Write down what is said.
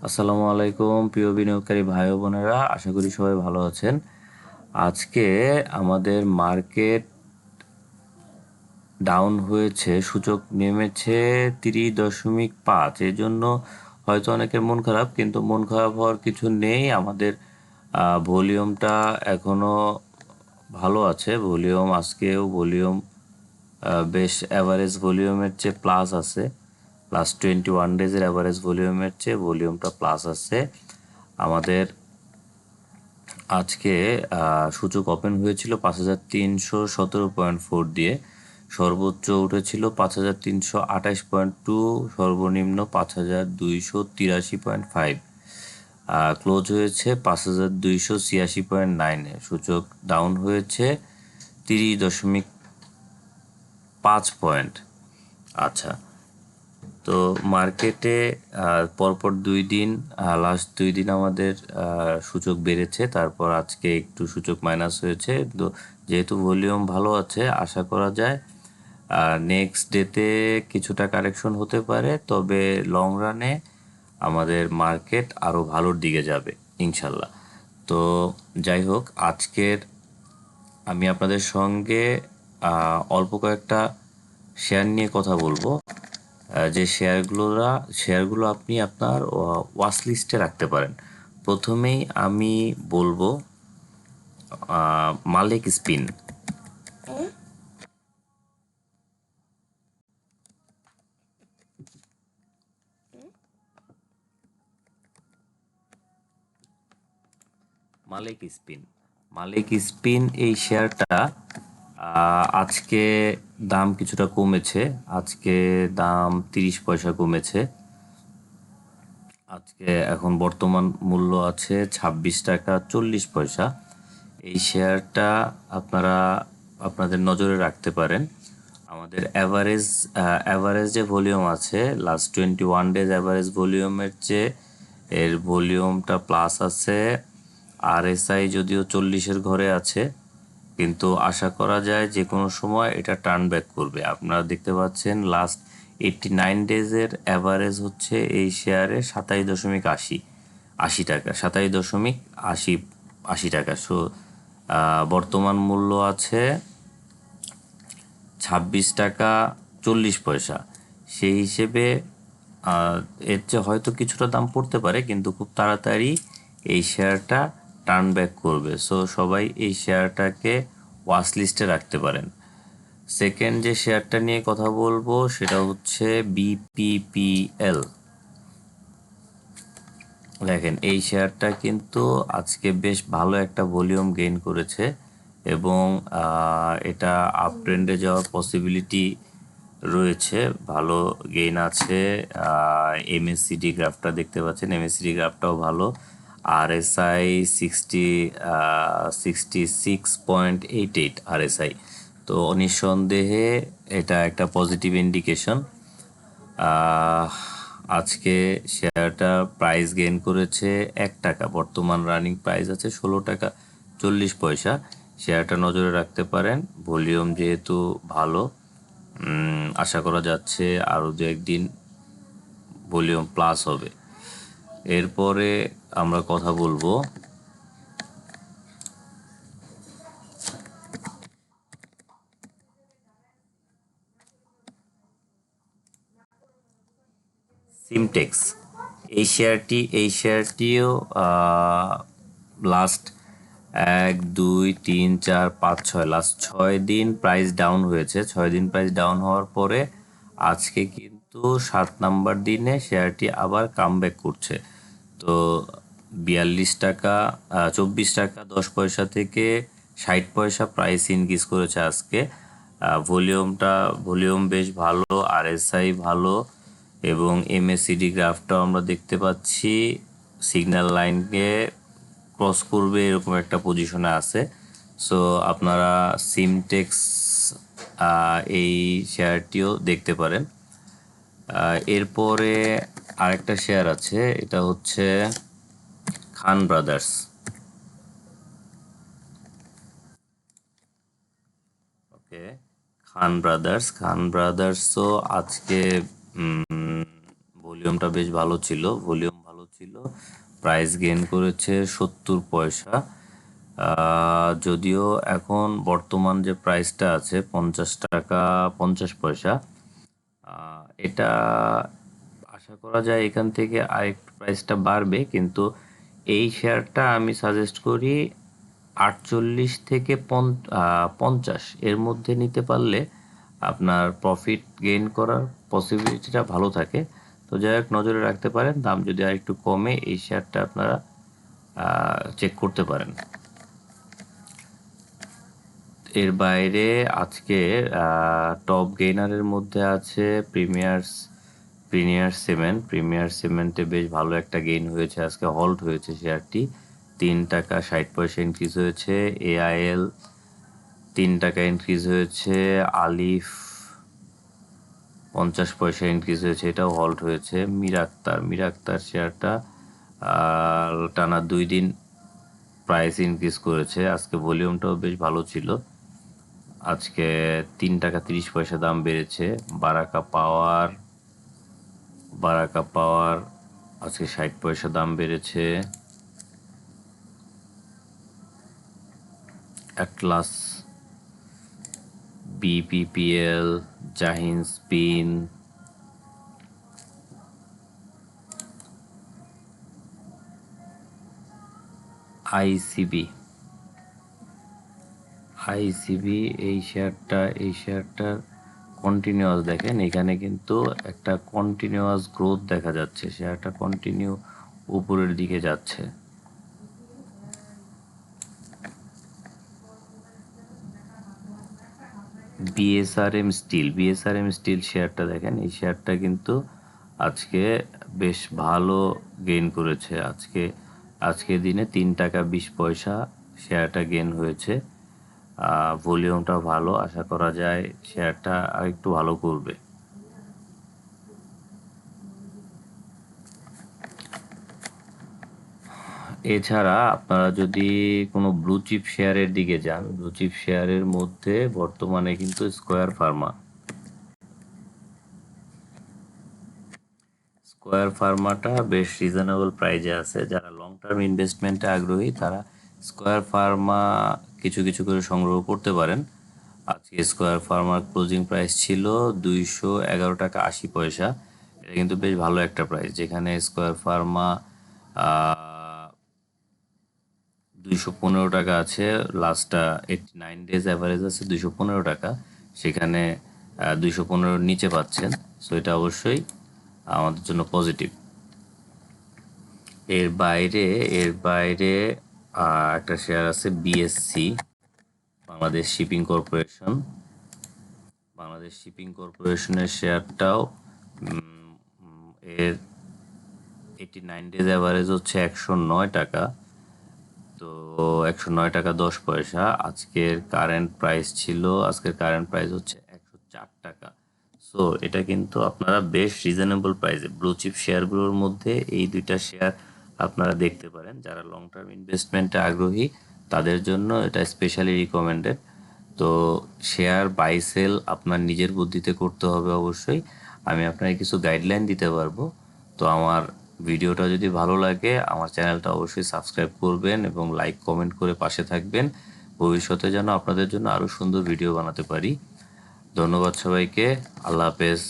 আসসালামু আলাইকুম প্রিয় বিনিয়োগকারী ভাই ও বোনেরা, আশা করি সবাই ভালো আছেন। আজকে আমাদের মার্কেট ডাউন হয়েছে, সূচক নেমেছে 30.5। এই জন্য হয়তো অনেকের মন খারাপ, কিন্তু মন খারাপ হওয়ার কিছু নেই। আমাদের ভলিউমটা এখনো ভালো আছে। ভলিউম বেশ অ্যাভারেজ ভলিউমের চেয়ে প্লাস আছে। প্লাস 21 ডেজের অ্যাভারেজ ভলিউমের চেয়ে ভলিউমটা প্লাস আছে আমাদের। আজকে সূচক ওপেন হয়েছিল 5,317.4 দিয়ে, সর্বোচ্চ উঠেছিল 5,328.2, সর্বনিম্ন 5,283.5, ক্লোজ হয়েছে 5,286.9-এ। সূচক ডাউন হয়েছে 30.5 পয়েন্ট। আচ্ছা, তো মার্কেটে পরপর 2 দিন, লাস্ট 2 দিন আমাদের সূচক বেড়েছে, তারপর আজকে একটু সূচক মাইনাস হয়েছে। তো যেহেতু ভলিউম ভালো আছে, আশা করা যায় নেক্সট ডেতে কিছুটা কারেকশন হতে পারে, তবে লং রানে আমাদের মার্কেট আরও ভালোর দিকে যাবে ইনশাল্লাহ। তো যাই হোক, আজকের আমি আপনাদের সঙ্গে অল্প কয়েকটা শেয়ার নিয়ে কথা বলবো। যে শেয়ারগুলো আপনি আপনার ওয়াচ লিস্টে রাখতে পারেন। প্রথমেই আমি বলবো মালিক স্পিন। মালিক স্পিন এই শেয়ারটা আজকে দাম কিছুটা কমেছে। আজকে দাম 30 পয়সা কমেছে। আজকে এখন বর্তমান মূল্য আছে 26 টাকা 40 পয়সা। এই শেয়ারটা আপনারা আপনাদের নজরে রাখতে পারেন। আমাদের অ্যাভারেজ যে ভলিউম আছে, লাস্ট 21 ডেজ অ্যাভারেজ ভলিউমের চেয়ে এর ভলিউমটা প্লাস আছে। RSI যদিও 40-এর ঘরে আছে, কিন্তু আশা করা যায় যে কোনো সময় এটা টার্ন ব্যাক করবে। আপনারা দেখতে পাচ্ছেন লাস্ট 89 ডেজের অ্যাভারেজ হচ্ছে এই শেয়ারে 27.80 টাকা, 27.80 টাকা। সো বর্তমান মূল্য আছে 26 টাকা 40 পয়সা। সেই হিসেবে এর চেয়ে হয়তো কিছুটা দাম পড়তে পারে, কিন্তু খুব তাড়াতাড়ি এই শেয়ারটা টার্ন ব্যাক করবে। সো সবাই এই শেয়ারটাকে ওয়াচ লিস্টে রাখতে পারেন। সেকেন্ড যে শেয়ারটা নিয়ে কথা বলবো সেটা হচ্ছে BPPL। দেখেন, এই শেয়ারটা কিন্তু আজকে বেশ ভালো একটা ভলিউম গেইন করেছে, এবং এটা আপ ট্রেন্ডে যাওয়ার পসিবিলিটি রয়েছে। ভালো গেইন আছে। MACD গ্রাফটা দেখতে পাচ্ছেন, MACD গ্রাফটাও ভালো। RSI 66.88 RSI। তো নিঃসন্দেহে এটা একটা পজিটিভ ইন্ডিকেশন। আজকে শেয়ারটা প্রাইস গেইন করেছে 1 টাকা। বর্তমান রানিং প্রাইস আছে 16 টাকা 40 পয়সা। শেয়ারটা নজরে রাখতে পারেন। ভলিউম যেহেতু ভালো, আশা করা যাচ্ছে আরও 2-1 দিন ভলিউম প্লাস হবে। এরপরে আমরা কথা বলবো সিমটেক্স। এই শেয়ারটিও লাস্ট 1 2 3 4 5 6 লাস্ট 6 দিন প্রাইস ডাউন হয়েছে। 6 দিন প্রাইস ডাউন হওয়ার পরে আজকে কিন্তু 7 নাম্বার দিনে শেয়ারটি আবার কামব্যাক করছে। তো 42 টাকা 24 টাকা 10 পয়সা থেকে 60 পয়সা প্রাইস ইনক্রিজ করেছে আজকে। ভলিউম বেশ ভালো, RSI ভালো, এবং MACD গ্রাফটাও আমরা দেখতে পাচ্ছি সিগন্যাল লাইনকে ক্রস করবে এরকম একটা পজিশনে আছে। সো আপনারা সিমটেক্স এই শেয়ারটিও দেখতে পারেন। এরপরে আরেকটা শেয়ার আছে, এটা হচ্ছে খান ব্রাদার্স। ওকে, খান ব্রাদার্সও আজকে ভলিউম ভালো ছিল। প্রাইস গেইন করেছে 70 পয়সা। যদিও এখন বর্তমান যে প্রাইসটা আছে 50 টাকা 50 পয়সা, এটা আশা করা যায় এখান থেকে আরেকটু প্রাইসটা বাড়বে, কিন্তু এই শেয়ারটা আমি সাজেস্ট করি 48 থেকে 50 এর মধ্যে নিতে পারলে আপনার প্রফিট গেইন করার পসিবিলিটিটা ভালো থাকে। তো যাই হোক, নজরে রাখতে পারেন, দাম যদি আরেকটু কমে এই শেয়ারটা আপনারা চেক করতে পারেন। এর বাইরে আজকে টপ গেইনারের মধ্যে আছে প্রিমিয়ার সিমেন্টে বেশ ভালো একটা গেইন হয়েছে, আজকে হল্ট হয়েছে শেয়ারটি, 3 টাকা 60 পয়সা ইনক্রিজ হয়েছে। এআইএল 3 টাকা ইনক্রিজ হয়েছে। আলিফ 50 পয়সা ইনক্রিজ হয়েছে, এটাও হল্ট হয়েছে। মিরাক্তার শেয়ারটা টানা 2 দিন প্রাইস ইনক্রিজ করেছে, আজকে ভলিউমটাও বেশ ভালো ছিল, আজকে 3 টাকা 30 পয়সা দাম বেড়েছে। বারাকা পাওয়ার আজকে 60 পয়সা দাম বেড়েছে। Atlas, BPPL, Jahin spin, ICB এই শেয়ারটার কন্টিনিউয়াস দেখেন, এখানে কিন্তু একটা কন্টিনিউয়াস গ্রোথ দেখা যাচ্ছে, শেয়ারটা কন্টিনিউ উপরের দিকে যাচ্ছে। বিএসআরএম স্টিল শেয়ারটা দেখেন, এই শেয়ারটা কিন্তু আজকে বেশ ভালো গেইন করেছে, আজকে দিনে 3 টাকা 20 পয়সা শেয়ারটা গেইন হয়েছে। ভলিউমটা ভালো, আশা করা যায় শেয়ারটা আরেকটু ভালো করবে। এছাড়া আপনারা যদি কোনো ব্লু চিপ শেয়ারের দিকে যান, ব্লু চিপ শেয়ারের মধ্যে বর্তমানে কিন্তু স্কয়ার ফার্মাটা বেশ রিজনেবল প্রাইজে আছে। যারা লং টার্ম ইনভেস্টমেন্টে আগ্রহী তারা স্কয়ার ফার্মা কিছু কিছু করে সংগ্রহ করতে পারেন। আজকে স্কয়ার ফার্মার ক্লোজিং প্রাইস ছিল 211 টাকা 80 পয়সা, এটা কিন্তু বেশ ভালো একটা প্রাইস, যেখানে স্কয়ার ফার্মা 215 টাকা আছে, লাস্টটা 89 ডেজ অ্যাভারেজ আছে 215 টাকা, সেখানে 215 নিচে পাচ্ছেন, সো এটা অবশ্যই আমাদের জন্য পজিটিভ। এর বাইরে একটা শেয়ার আছে বিএসসি, বাংলাদেশ শিপিং কর্পোরেশনের শেয়ারটাও এর 89 ডেজ অ্যাভারেজ হচ্ছে 109 টাকা, তো 109 টাকা 10 পয়সা। আজকের কারেন্ট প্রাইস হচ্ছে 104 টাকা। সো এটা কিন্তু আপনারা বেশ রিজনেবল প্রাইসে ব্লু চিপ শেয়ারগুলোর মধ্যে এই দুইটা শেয়ার আপনারা দেখতে পারেন। যারা লং টার্ম ইনভেস্টমেন্টে আগ্রহী তাদের জন্য এটা স্পেশালি রিকমেন্ডেড। তো শেয়ার বাই সেল আপনার নিজের বুদ্ধিতে করতে হবে অবশ্যই, আমি আপনাকে কিছু গাইডলাইন দিতে পারবো। তো আমার ভিডিওটা যদি ভালো লাগে আমার চ্যানেলটা অবশ্যই সাবস্ক্রাইব করবেন এবং লাইক কমেন্ট করে পাশে থাকবেন, ভবিষ্যতে যেন আপনাদের জন্য আরও সুন্দর ভিডিও বানাতে পারি। ধন্যবাদ সবাইকে, আল্লাহ হাফেজ।